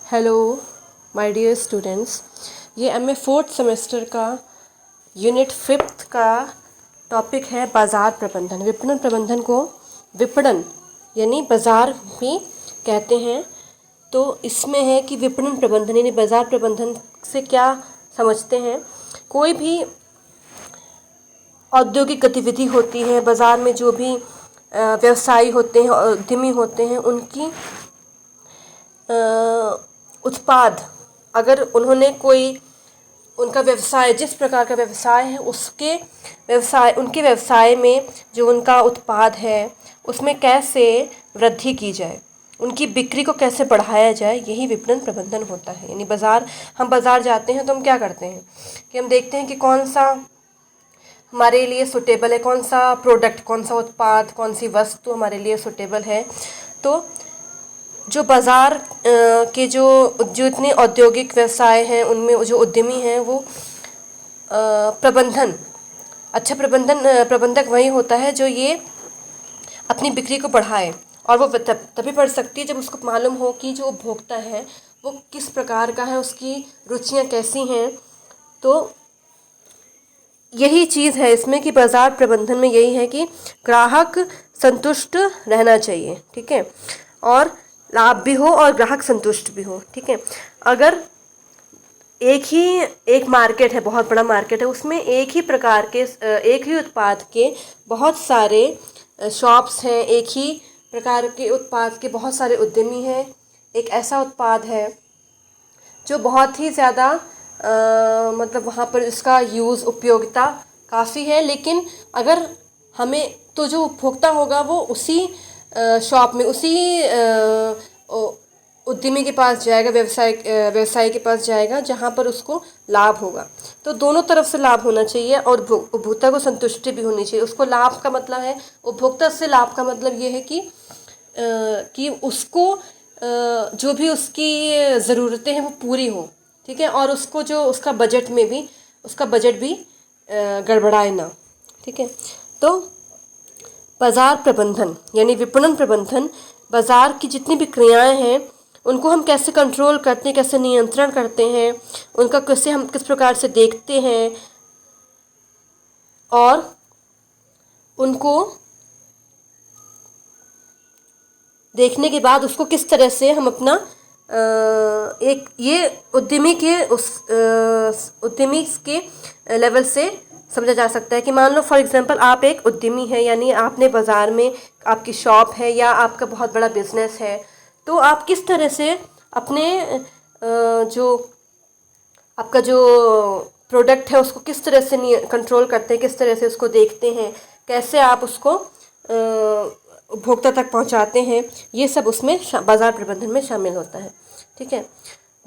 Hello my dear students, ये MA fourth semester का unit 5th का टॉपिक है बाज़ार प्रबंधन। विपणन प्रबंधन को विपणन यानी बाज़ार भी कहते हैं। तो इसमें है कि विपणन प्रबंधन यानी बाज़ार प्रबंधन से क्या समझते हैं। कोई भी औद्योगिक गतिविधि होती है, बाज़ार में जो भी व्यवसायी होते हैं, उद्यमी होते हैं, उनकी उत्पाद, अगर उन्होंने कोई उनका व्यवसाय, जिस प्रकार का व्यवसाय है, उनके व्यवसाय में जो उनका उत्पाद है उसमें कैसे वृद्धि की जाए, उनकी बिक्री को कैसे बढ़ाया जाए, यही विपणन प्रबंधन होता है। यानी हम बाज़ार जाते हैं तो हम क्या करते हैं कि हम देखते हैं कि कौन सा हमारे लिए सुटेबल है, कौन सा प्रोडक्ट, कौन सा उत्पाद, कौन सी वस्तु हमारे लिए सुटेबल है। तो जो बाज़ार के जो इतने औद्योगिक व्यवसाय हैं, उनमें जो उद्यमी हैं वो अच्छा प्रबंधक वही होता है जो ये अपनी बिक्री को बढ़ाए। और वो तभी बढ़ सकती है जब उसको मालूम हो कि जो उपभोक्ता है वो किस प्रकार का है, उसकी रुचियाँ कैसी हैं। तो यही चीज़ है इसमें कि बाज़ार प्रबंधन में यही है कि ग्राहक संतुष्ट रहना चाहिए, ठीक है, और लाभ भी हो और ग्राहक संतुष्ट भी हो, ठीक है। अगर एक मार्केट है, बहुत बड़ा मार्केट है, उसमें एक ही उत्पाद के बहुत सारे शॉप्स हैं, एक ही प्रकार के उत्पाद के बहुत सारे उद्यमी हैं, एक ऐसा उत्पाद है जो बहुत ही ज़्यादा मतलब वहाँ पर इसका उपयोगिता काफ़ी है, लेकिन अगर हमें तो जो उपभोक्ता होगा वो उसी शॉप में, उसी उद्यमी के पास जाएगा, व्यवसायी के पास जाएगा जहाँ पर उसको लाभ होगा। तो दोनों तरफ से लाभ होना चाहिए और उपभोक्ता को संतुष्टि भी होनी चाहिए। उसको लाभ का मतलब है, उपभोक्ता से लाभ का मतलब ये है कि उसको जो भी उसकी ज़रूरतें हैं वो पूरी हो, ठीक है, और उसको जो उसका बजट भी गड़बड़ाए ना, ठीक है। तो बाज़ार प्रबंधन यानी विपणन प्रबंधन, बाज़ार की जितनी भी क्रियाएं हैं उनको हम कैसे कंट्रोल करते हैं, कैसे नियंत्रण करते हैं, उनका हम किस प्रकार से देखते हैं, और उनको देखने के बाद उसको किस तरह से हम अपना ये उद्यमी के लेवल से समझा जा सकता है। कि मान लो फॉर एग्जांपल आप एक उद्यमी है, यानी आपने बाज़ार में आपकी शॉप है या आपका बहुत बड़ा बिजनेस है, तो आप किस तरह से अपने जो आपका जो प्रोडक्ट है उसको किस तरह से कंट्रोल करते हैं, किस तरह से उसको देखते हैं, कैसे आप उसको उपभोक्ता तक पहुंचाते हैं, ये सब उसमें बाज़ार प्रबंधन में शामिल होता है, ठीक है।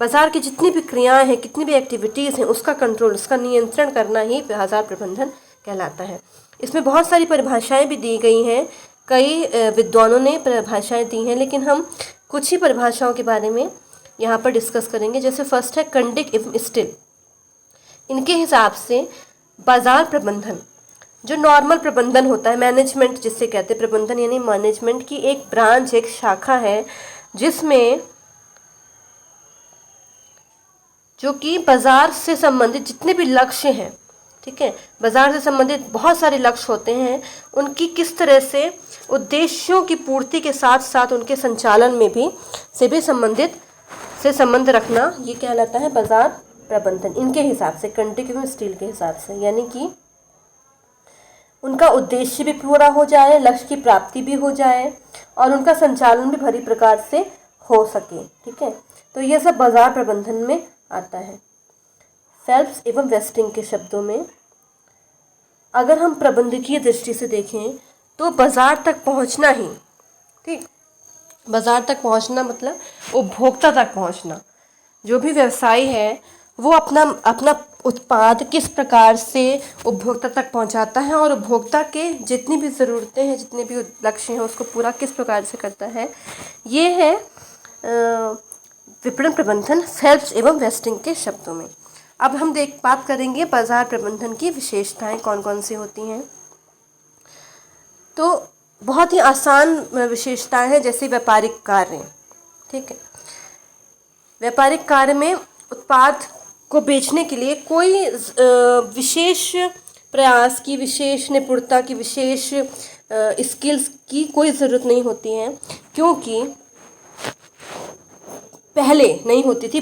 बाज़ार की जितनी भी क्रियाएं हैं, कितनी भी एक्टिविटीज़ हैं, उसका कंट्रोल, उसका नियंत्रण करना ही बाज़ार प्रबंधन कहलाता है। इसमें बहुत सारी परिभाषाएं भी दी गई हैं, कई विद्वानों ने परिभाषाएं दी हैं, लेकिन हम कुछ ही परिभाषाओं के बारे में यहाँ पर डिस्कस करेंगे। जैसे फर्स्ट है कंडिक एवं स्टिल। इनके हिसाब से बाज़ार प्रबंधन जो नॉर्मल प्रबंधन होता है, मैनेजमेंट जिसे कहते हैं, प्रबंधन यानी मैनेजमेंट की एक ब्रांच, एक शाखा है जिसमें जो कि बाज़ार से संबंधित जितने भी लक्ष्य हैं, ठीक है, बाज़ार से संबंधित बहुत सारे लक्ष्य होते हैं, उनकी किस तरह से उद्देश्यों की पूर्ति के साथ साथ उनके संचालन में भी संबंध रखना, ये कहलाता है बाज़ार प्रबंधन। इनके हिसाब से कंटिक एवं स्टील के हिसाब से, यानी कि उनका उद्देश्य भी पूरा हो जाए, लक्ष्य की प्राप्ति भी हो जाए और उनका संचालन भी भली प्रकार से हो सके, ठीक है। तो ये सब बाज़ार प्रबंधन में आता है। फेल्प्स एवं वेस्टिंग के शब्दों में अगर हम प्रबंधकीय दृष्टि से देखें तो बाज़ार तक पहुंचना ही, ठीक, बाज़ार तक पहुंचना मतलब उपभोक्ता तक पहुंचना। जो भी व्यवसायी है वो अपना उत्पाद किस प्रकार से उपभोक्ता तक पहुंचाता है और उपभोक्ता के जितनी भी ज़रूरतें हैं, जितने भी लक्ष्य हैं, उसको पूरा किस प्रकार से करता है, ये है विपणन प्रबंधन फेल्प्स एवं वेस्टिंग के शब्दों में। अब हम बात करेंगे बाज़ार प्रबंधन की विशेषताएं कौन कौन सी होती हैं। तो बहुत ही आसान विशेषताएं हैं, जैसे व्यापारिक कार्य, ठीक है। व्यापारिक कार्य में उत्पाद को बेचने के लिए कोई विशेष प्रयास की, विशेष निपुणता की, विशेष स्किल्स की कोई ज़रूरत नहीं होती है, क्योंकि पहले नहीं होती थी।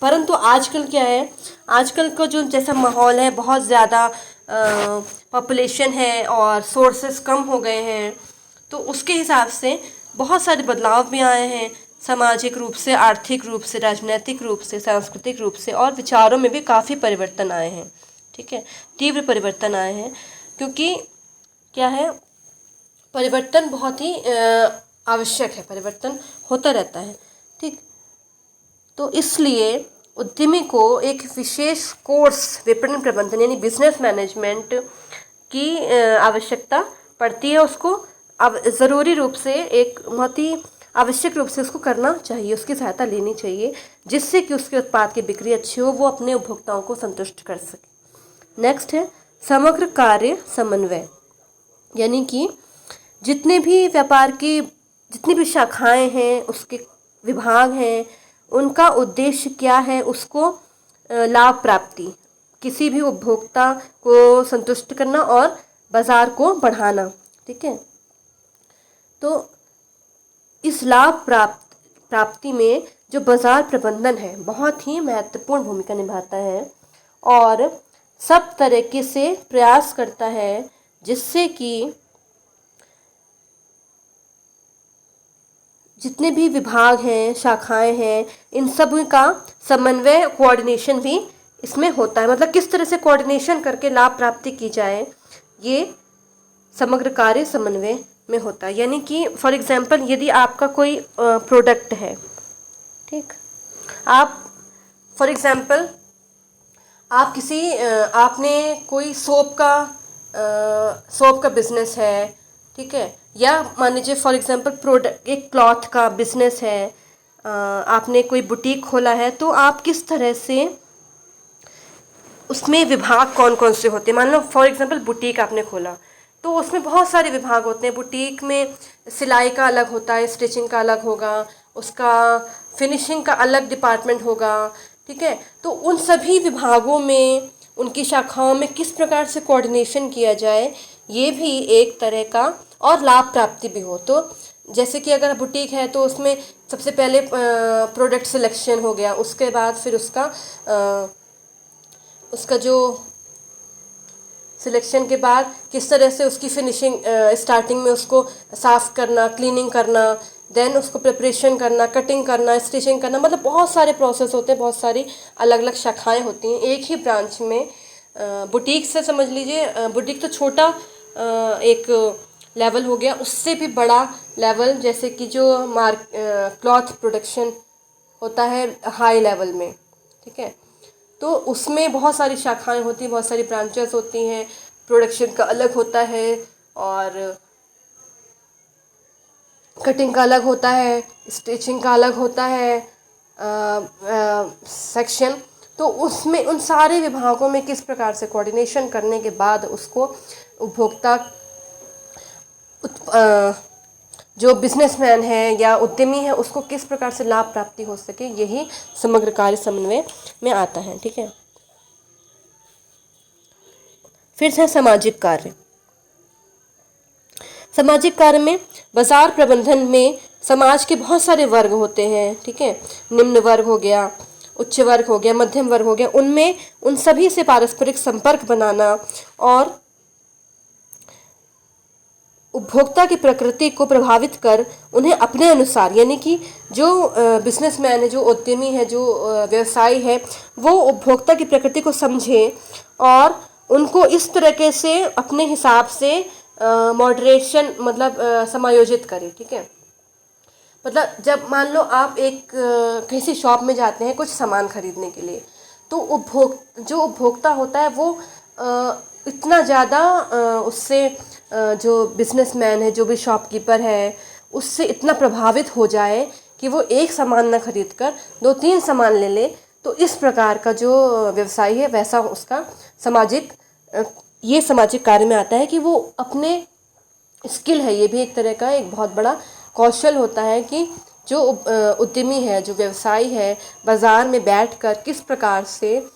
परंतु आजकल क्या है, आजकल का जो जैसा माहौल है, बहुत ज़्यादा पॉपुलेशन है और सोर्सेस कम हो गए हैं, तो उसके हिसाब से बहुत सारे बदलाव भी आए हैं, सामाजिक रूप से, आर्थिक रूप से, राजनीतिक रूप से, सांस्कृतिक रूप से, और विचारों में भी काफ़ी परिवर्तन आए हैं। ठीक है, तीव्र परिवर्तन आए हैं, क्योंकि क्या है, परिवर्तन बहुत ही आवश्यक है, परिवर्तन होता रहता है। ठीक, तो इसलिए उद्यमी को एक विशेष कोर्स विपणन प्रबंधन यानी बिजनेस मैनेजमेंट की आवश्यकता पड़ती है। उसको अब ज़रूरी रूप से, एक बहुत ही आवश्यक रूप से उसको करना चाहिए, उसकी सहायता लेनी चाहिए, जिससे कि उसके उत्पाद की बिक्री अच्छी हो, वो अपने उपभोक्ताओं को संतुष्ट कर सके। नेक्स्ट है समग्र कार्य समन्वय, यानी कि जितने भी व्यापार की, जितनी भी शाखाएं हैं, उसके विभाग हैं, उनका उद्देश्य क्या है, उसको लाभ प्राप्ति, किसी भी उपभोक्ता को संतुष्ट करना और बाज़ार को बढ़ाना। ठीक है, तो इस लाभ प्राप्ति में जो बाज़ार प्रबंधन है बहुत ही महत्वपूर्ण भूमिका निभाता है और सब तरीके से प्रयास करता है, जिससे कि जितने भी विभाग हैं, शाखाएं हैं, इन सब का समन्वय, कोऑर्डिनेशन भी इसमें होता है। मतलब किस तरह से कोऑर्डिनेशन करके लाभ प्राप्ति की जाए, ये समग्र कार्य समन्वय में होता है। यानी कि फॉर एग्जांपल, यदि आपका कोई प्रोडक्ट है, ठीक, आप फॉर एग्जांपल आप किसी आपने कोई सोप का बिजनेस है, ठीक है, या मान लीजिए फॉर एग्जांपल प्रोडक्ट एक क्लॉथ का बिजनेस है, आपने कोई बुटीक खोला है, तो आप किस तरह से उसमें विभाग कौन कौन से होते हैं। मान लो फॉर एग्जांपल बुटीक आपने खोला, तो उसमें बहुत सारे विभाग होते हैं। बुटीक में सिलाई का अलग होता है, स्टिचिंग का अलग होगा, उसका फिनिशिंग का अलग डिपार्टमेंट होगा। ठीक है, तो उन सभी विभागों में, उनकी शाखाओं में किस प्रकार से कोऑर्डिनेशन किया जाए, ये भी एक तरह का, और लाभ प्राप्ति भी हो। तो जैसे कि अगर बुटीक है तो उसमें सबसे पहले प्रोडक्ट सिलेक्शन हो गया, उसके बाद फिर उसका जो सिलेक्शन के बाद किस तरह से उसकी फिनिशिंग, स्टार्टिंग में उसको साफ़ करना, क्लीनिंग करना, देन उसको प्रिपरेशन करना, कटिंग करना, स्टिचिंग करना, मतलब बहुत सारे प्रोसेस होते हैं, बहुत सारी अलग अलग शाखाएं होती हैं एक ही ब्रांच में। बुटीक से समझ लीजिए, बुटीक तो छोटा एक लेवल हो गया, उससे भी बड़ा लेवल जैसे कि जो क्लॉथ प्रोडक्शन होता है हाई लेवल में। ठीक है, तो उसमें बहुत सारी शाखाएं होती हैं, बहुत सारी ब्रांचेस होती हैं, प्रोडक्शन का अलग होता है और कटिंग का अलग होता है, स्टिचिंग का अलग होता है सेक्शन। तो उसमें उन सारे विभागों में किस प्रकार से कोऑर्डिनेशन करने के बाद उसको उपभोक्ता, जो बिजनेसमैन है या उद्यमी है, उसको किस प्रकार से लाभ प्राप्ति हो सके, यही समग्र कार्य समन्वय में आता है। ठीक है, फिर से सामाजिक कार्य। सामाजिक कार्य में बाजार प्रबंधन में समाज के बहुत सारे वर्ग होते हैं। ठीक है, निम्न वर्ग हो गया, उच्च वर्ग हो गया, मध्यम वर्ग हो गया, उनमें उन सभी से पारस्परिक संपर्क बनाना और उपभोक्ता की प्रकृति को प्रभावित कर उन्हें अपने अनुसार, यानी कि जो बिजनेसमैन है, जो उद्यमी है, जो व्यवसायी है, वो उपभोक्ता की प्रकृति को समझे और उनको इस तरीके से अपने हिसाब से मॉडरेशन, मतलब समायोजित करे। ठीक है, मतलब जब मान लो आप एक किसी शॉप में जाते हैं कुछ सामान खरीदने के लिए, तो जो उपभोक्ता होता है वो इतना ज़्यादा उससे जो बिजनेसमैन है, जो भी शॉपकीपर है, उससे इतना प्रभावित हो जाए कि वो एक सामान ना खरीद कर 2-3 सामान ले ले। तो इस प्रकार का जो व्यवसाय है, वैसा उसका ये सामाजिक कार्य में आता है कि वो अपने स्किल है, ये भी एक तरह का एक बहुत बड़ा कौशल होता है कि जो उद्यमी है, जो व्यवसायी है, बाज़ार में बैठकर किस प्रकार से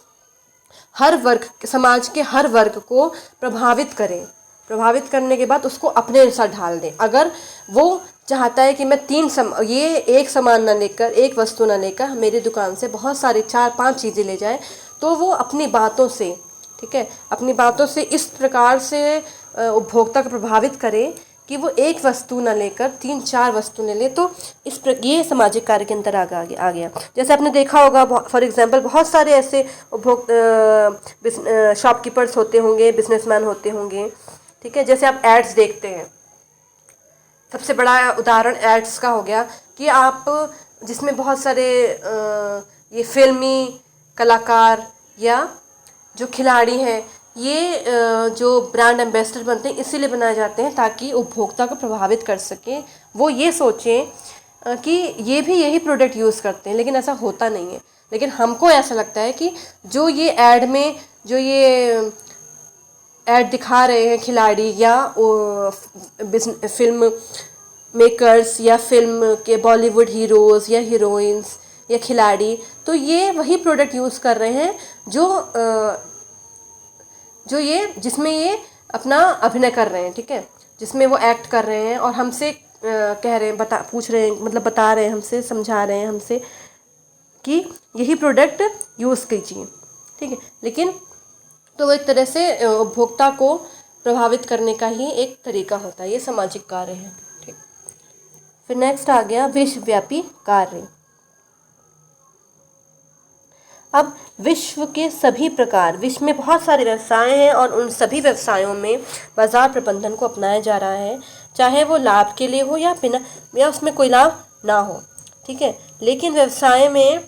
हर वर्ग, समाज के हर वर्ग को प्रभावित करें, प्रभावित करने के बाद उसको अपने अनुसार ढाल दें। अगर वो चाहता है कि मैं ये एक सामान ना लेकर, एक वस्तु ना लेकर मेरी दुकान से बहुत सारी 4-5 चीज़ें ले जाए, तो वो अपनी बातों से, ठीक है, अपनी बातों से इस प्रकार से उपभोक्ता को प्रभावित करे कि वो एक वस्तु ना लेकर 3-4 वस्तु ले ले। तो ये सामाजिक कार्य के अंतर आ गया। जैसे आपने देखा होगा, फॉर एग्जांपल बहुत सारे ऐसे शॉपकीपर्स होते होंगे, बिजनेसमैन होते होंगे, ठीक है। जैसे आप एड्स देखते हैं, सबसे बड़ा उदाहरण एड्स का हो गया कि आप जिसमें बहुत सारे ये फिल्मी कलाकार या जो खिलाड़ी हैं, ये जो ब्रांड एम्बेसडर बनते हैं इसीलिए बनाए जाते हैं ताकि उपभोक्ता को प्रभावित कर सकें, वो ये सोचें कि ये भी यही प्रोडक्ट यूज़ करते हैं, लेकिन ऐसा होता नहीं है। लेकिन हमको ऐसा लगता है कि जो ये ऐड में जो ये ऐड दिखा रहे हैं खिलाड़ी या फिल्म मेकर्स या फिल्म के बॉलीवुड हीरोज़ या हीरोइंस या खिलाड़ी, तो ये वही प्रोडक्ट यूज़ कर रहे हैं जो ये जिसमें ये अपना अभिनय कर रहे हैं, ठीक है, जिसमें वो एक्ट कर रहे हैं और हमसे कह रहे हैं, पूछ रहे हैं, मतलब बता रहे हैं हमसे, समझा रहे हैं हमसे कि यही प्रोडक्ट यूज़ कीजिए, ठीक है। लेकिन तो वो एक तरह से उपभोक्ता को प्रभावित करने का ही एक तरीका होता है, ये सामाजिक कार्य है, ठीक। फिर नेक्स्ट आ गया विश्वव्यापी कार्य। अब विश्व के सभी प्रकार, विश्व में बहुत सारे व्यवसाय हैं और उन सभी व्यवसायों में बाजार प्रबंधन को अपनाया जा रहा है, चाहे वो लाभ के लिए हो या उसमें कोई लाभ ना हो, ठीक है। लेकिन व्यवसाय में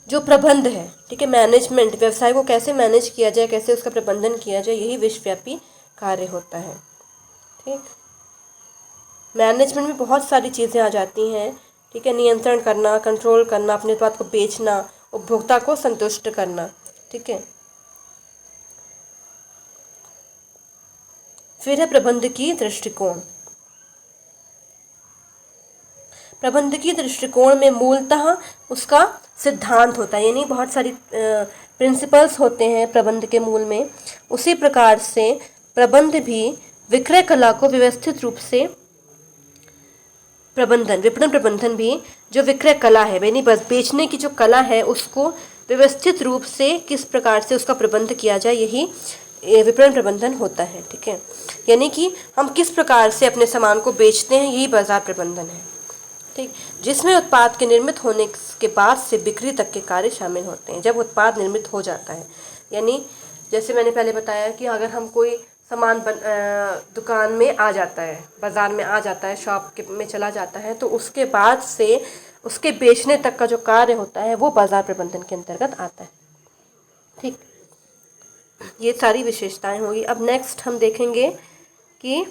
जो प्रबंध है, ठीक है, मैनेजमेंट, व्यवसाय को कैसे मैनेज किया जाए, कैसे उसका प्रबंधन किया जाए, यही विश्वव्यापी कार्य होता है, ठीक। मैनेजमेंट में बहुत सारी चीज़ें आ जाती हैं, ठीक है, नियंत्रण करना, कंट्रोल करना, अपने उत्पाद को बेचना, उपभोक्ता को संतुष्ट करना, ठीक है। फिर है प्रबंधकीय दृष्टिकोण। प्रबंधकीय दृष्टिकोण में मूलतः उसका सिद्धांत होता है, यानी बहुत सारी प्रिंसिपल्स होते हैं प्रबंध के मूल में। उसी प्रकार से प्रबंध भी विक्रय कला को व्यवस्थित रूप से विपणन प्रबंधन भी जो विक्रय कला है, यानी बस बेचने की जो कला है, उसको व्यवस्थित रूप से किस प्रकार से उसका प्रबंध किया जाए, यही विपणन प्रबंधन होता है, ठीक है। यानी कि हम किस प्रकार से अपने सामान को बेचते हैं, यही बाजार प्रबंधन है, ठीक, जिसमें उत्पाद के निर्मित होने के बाद से बिक्री तक के कार्य शामिल होते हैं। जब उत्पाद निर्मित हो जाता है, यानी जैसे मैंने पहले बताया कि अगर हम कोई सामान दुकान में आ जाता है, बाज़ार में आ जाता है, शॉप में चला जाता है, तो उसके बाद से उसके बेचने तक का जो कार्य होता है वो बाज़ार प्रबंधन के अंतर्गत आता है, ठीक। ये सारी विशेषताएं होगी। अब नेक्स्ट हम देखेंगे कि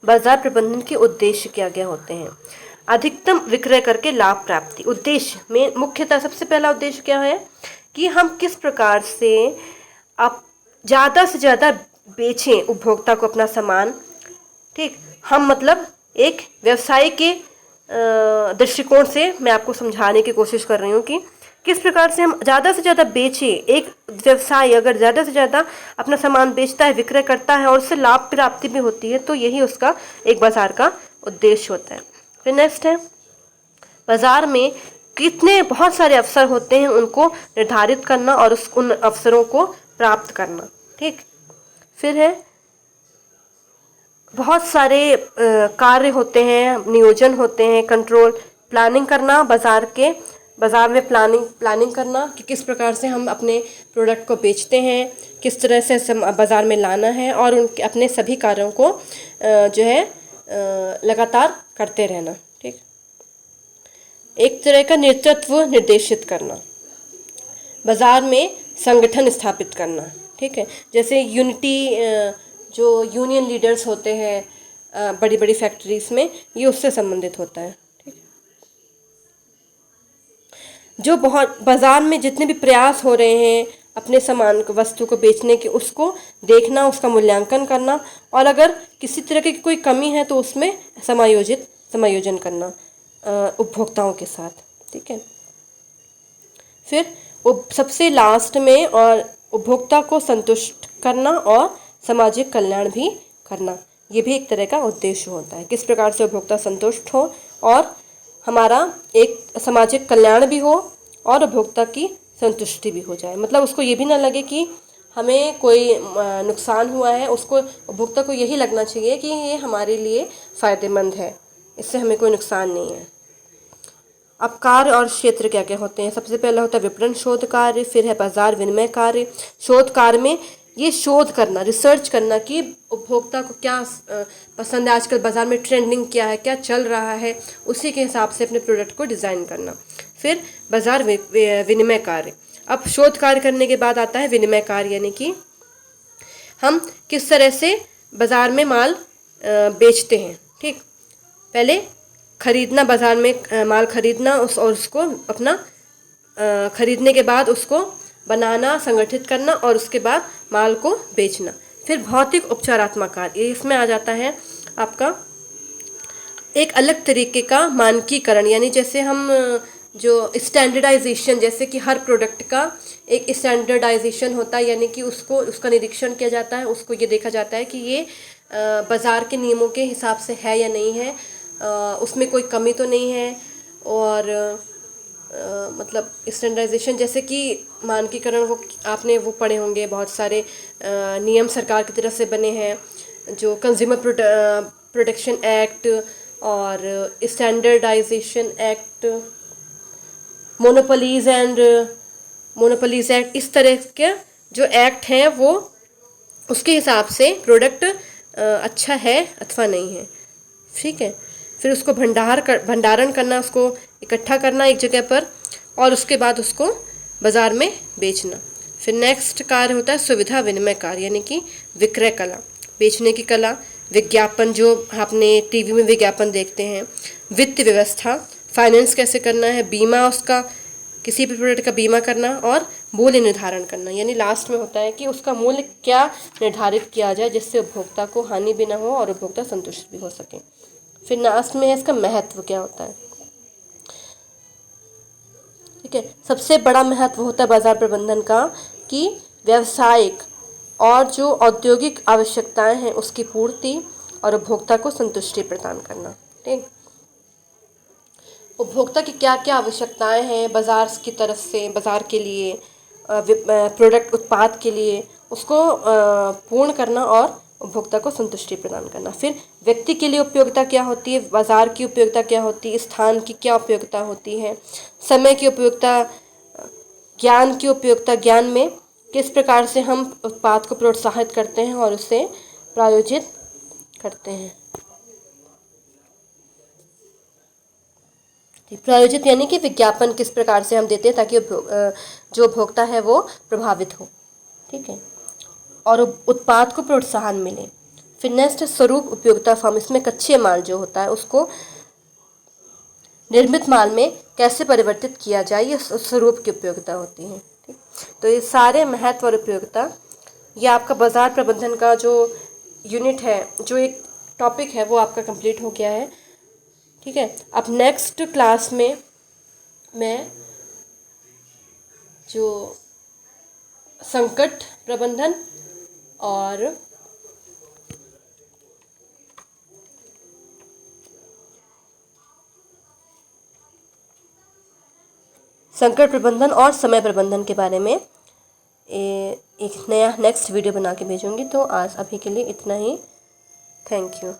बाज़ार प्रबंधन के उद्देश्य क्या क्या होते हैं। अधिकतम विक्रय करके लाभ प्राप्ति। उद्देश्य में मुख्यतः सबसे पहला उद्देश्य क्या है कि हम किस प्रकार से आप ज़्यादा से ज़्यादा बेचें उपभोक्ता को अपना सामान, ठीक। हम मतलब एक व्यवसाय के दृष्टिकोण से मैं आपको समझाने की कोशिश कर रही हूँ कि किस प्रकार से हम ज़्यादा से ज़्यादा बेचें। एक व्यवसाय अगर ज़्यादा से ज़्यादा अपना सामान बेचता है, विक्रय करता है और उससे लाभ प्राप्ति भी होती है, तो यही उसका एक बाज़ार का उद्देश्य होता है। फिर नेक्स्ट है बाज़ार में कितने बहुत सारे अवसर होते हैं, उनको निर्धारित करना और उन अवसरों को प्राप्त करना, ठीक। फिर है बहुत सारे कार्य होते हैं, नियोजन होते हैं, कंट्रोल, प्लानिंग करना, बाज़ार में प्लानिंग करना कि किस प्रकार से हम अपने प्रोडक्ट को बेचते हैं, किस तरह से बाज़ार में लाना है और उनके अपने सभी कार्यों को जो है लगातार करते रहना, ठीक। एक तरह का नेतृत्व निर्देशित करना, बाज़ार में संगठन स्थापित करना, ठीक है। जैसे जो यूनियन लीडर्स होते हैं बड़ी बड़ी फैक्ट्रीज़ में, ये उससे संबंधित होता है, ठीक। जो बहुत बाज़ार में जितने भी प्रयास हो रहे हैं अपने सामान को, वस्तु को बेचने के, उसको देखना, उसका मूल्यांकन करना और अगर किसी तरह की कोई कमी है तो उसमें समायोजन करना। उपभोक्ताओं के साथ। ठीक है, फिर सबसे लास्ट में और उपभोक्ता को संतुष्ट करना और सामाजिक कल्याण भी करना, ये भी एक तरह का उद्देश्य होता है। किस प्रकार से उपभोक्ता संतुष्ट हो और हमारा एक सामाजिक कल्याण भी हो और उपभोक्ता की संतुष्टि भी हो जाए। मतलब उसको ये भी ना लगे कि हमें कोई नुकसान हुआ है, उसको उपभोक्ता को यही लगना चाहिए कि ये हमारे लिए फ़ायदेमंद है, इससे हमें कोई नुकसान नहीं है। अब कार्य और क्षेत्र क्या क्या होते हैं। सबसे पहला होता है विपणन शोध कार्य, फिर है बाजार विनिमय कार्य। शोध कार्य में ये शोध करना, रिसर्च करना कि उपभोक्ता को क्या पसंद है, आजकल बाज़ार में ट्रेंडिंग क्या है, क्या चल रहा है, उसी के हिसाब से अपने प्रोडक्ट को डिज़ाइन करना। फिर बाजार विनिमय कार्य। अब शोध कार्य करने के बाद आता है विनिमय कार्य, यानी कि हम किस तरह से बाज़ार में माल बेचते हैं। ठीक, पहले खरीदना, बाज़ार में माल खरीदना, और उसको अपना खरीदने के बाद उसको बनाना, संगठित करना और उसके बाद माल को बेचना। फिर भौतिक उपचारात्मक कार्य, इसमें आ जाता है आपका एक अलग तरीके का मानकीकरण, यानी जैसे हम जो स्टैंडर्डाइजेशन, जैसे कि हर प्रोडक्ट का एक स्टैंडर्डाइजेशन होता है, यानी कि उसका निरीक्षण किया जाता है, उसको ये देखा जाता है कि ये बाज़ार के नियमों के हिसाब से है या नहीं है, उसमें कोई कमी तो नहीं है। और मतलब स्टैंडर्डाइजेशन जैसे कि मानकीकरण, वो आपने वो पढ़े होंगे, बहुत सारे नियम सरकार की तरफ से बने हैं, जो कंज्यूमर प्रोटेक्शन एक्ट और स्टैंडर्डाइजेशन एक्ट, मोनोपोलीज एक्ट, इस तरह के जो एक्ट हैं वो उसके हिसाब से प्रोडक्ट अच्छा है अथवा नहीं है। ठीक है, फिर उसको भंडारण करना, उसको इकट्ठा करना एक जगह पर और उसके बाद उसको बाज़ार में बेचना। फिर नेक्स्ट कार्य होता है सुविधा विनिमय कार्य, यानी कि विक्रय कला, बेचने की कला, विज्ञापन, जो आपने टीवी में विज्ञापन देखते हैं, वित्त व्यवस्था, फाइनेंस कैसे करना है, बीमा, उसका किसी भी प्रोडक्ट का बीमा करना और मूल्य निर्धारण करना, यानी लास्ट में होता है कि उसका मूल्य क्या निर्धारित किया जाए जिससे उपभोक्ता को हानि भी ना हो और उपभोक्ता संतुष्ट भी हो सके। फिर लास्ट में है इसका महत्व क्या होता है। ठीक है, सबसे बड़ा महत्व होता है बाजार प्रबंधन का कि व्यावसायिक और जो औद्योगिक आवश्यकताएं हैं उसकी पूर्ति और उपभोक्ता को संतुष्टि प्रदान करना। ठीक, उपभोक्ता की क्या क्या आवश्यकताएं हैं बाज़ार की तरफ से, बाज़ार के लिए, प्रोडक्ट उत्पाद के लिए, उसको पूर्ण करना और उपभोक्ता को संतुष्टि प्रदान करना। फिर व्यक्ति के लिए उपयोगिता क्या होती है, बाज़ार की उपयोगिता क्या होती है, स्थान की क्या उपयोगिता होती है, समय की उपयोगिता, ज्ञान की उपयोगिता, ज्ञान में किस प्रकार से हम उत्पाद को प्रोत्साहित करते हैं और उसे प्रायोजित करते हैं। प्रायोजित यानी कि विज्ञापन किस प्रकार से हम देते हैं ताकि जो उपभोक्ता है वो प्रभावित हो। ठीक है, और उत्पाद को प्रोत्साहन मिले। फिर नेक्स्ट स्वरूप उपयोगिता फॉर्म, इसमें कच्चे माल जो होता है उसको निर्मित माल में कैसे परिवर्तित किया जाए, ये स्वरूप की उपयोगिता होती है। ठीक, तो ये सारे महत्व और उपयोगिता, ये आपका बाजार प्रबंधन का जो यूनिट है, जो एक टॉपिक है, वो आपका कंप्लीट हो गया है। ठीक है, अब नेक्स्ट क्लास में मैं जो संकट प्रबंधन और समय प्रबंधन के बारे में एक नया नेक्स्ट वीडियो बना के भेजूंगी। तो आज अभी के लिए इतना ही। Thank you.